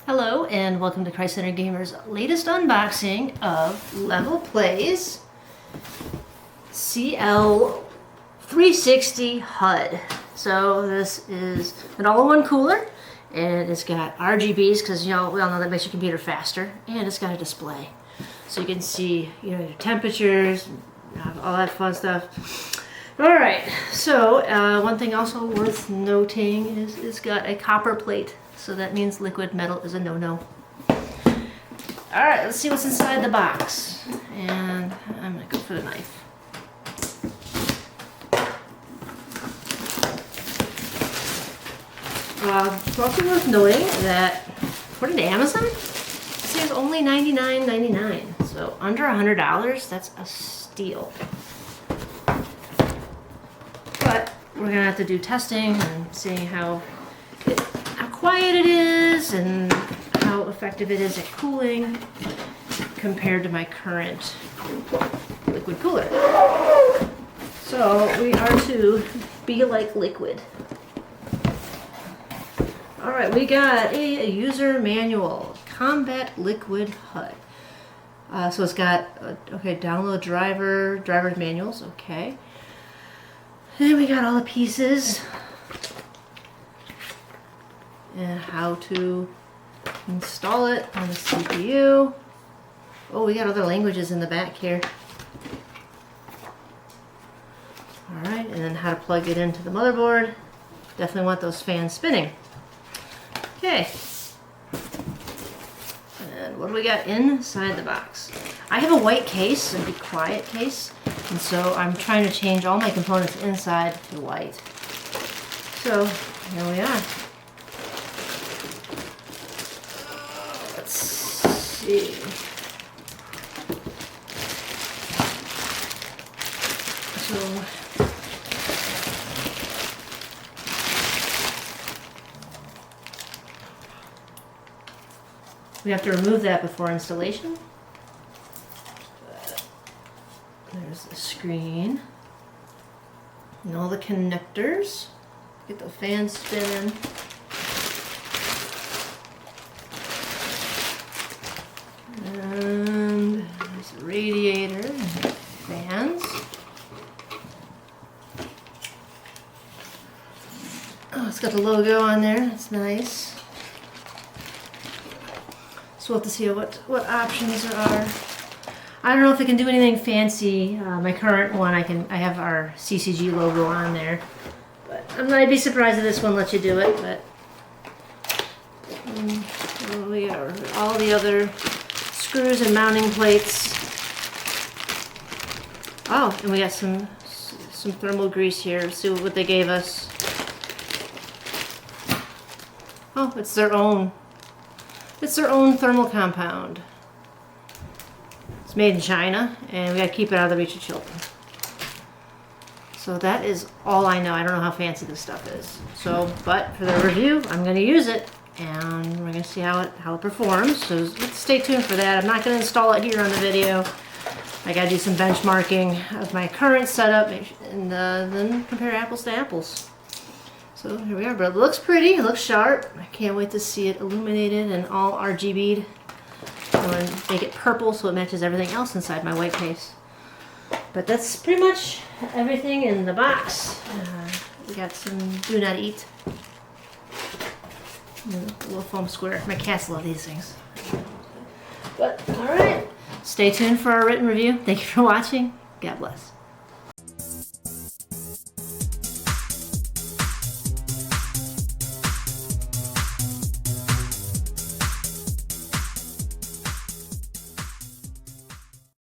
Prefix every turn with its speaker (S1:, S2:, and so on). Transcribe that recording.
S1: Hello and welcome to Christ Center Gamer's latest unboxing of Levelplay's CL360 HUD. So this is an all-in-one cooler and it's got RGBs because we all know that makes your computer faster, and it's got a display so you can see your temperatures, all that fun stuff. Alright, so one thing also worth noting is it's got a copper plate. So that means liquid metal is a no-no. Alright, let's see what's inside the box. And I'm going to go for the knife. It's also worth noting that, according to Amazon, it says only $99.99. So under $100, that's a steal. But we're going to have to do testing and seeing how quiet it is and how effective it is at cooling compared to my current liquid cooler. So we are to be like liquid. Alright, we got a user manual, Combat Liquid HUD. So it's got, download driver's manuals, okay. And we got all the pieces and how to install it on the CPU. Oh, we got other languages in the back here. Alright, and then how to plug it into the motherboard. Definitely want those fans spinning. Okay. And what do we got inside the box? I have a white case, a Be Quiet case, and so I'm trying to change all my components inside to white. So, here we are. See. So we have to remove that before installation. There's the screen and all the connectors. Get the fan spinning. And there's a radiator and fans. Oh, it's got the logo on there. That's nice. So we'll have to see what options there are. I don't know if it can do anything fancy. My current one, I have our CCG logo on there, but I'd be surprised if this one lets you do it. But we got all the other screws and mounting plates. Oh, and we got some thermal grease here. Let's see what they gave us. Oh, it's their own thermal compound. It's made in China, and we gotta keep it out of the reach of children. So that is all I know. I don't know how fancy this stuff is. So, but for the review, I'm gonna use it. And we're going to see how it performs. So let's stay tuned for that. I'm not going to install it here on the video. I got to do some benchmarking of my current setup and then compare apples to apples. So here we are. But it looks pretty. It looks sharp. I can't wait to see it illuminated and all RGB'd. And make it purple so it matches everything else inside my white case. But that's pretty much everything in the box. We got some Do Not Eat. A little foam square. My cats love these things. But, alright. Stay tuned for our written review. Thank you for watching. God bless.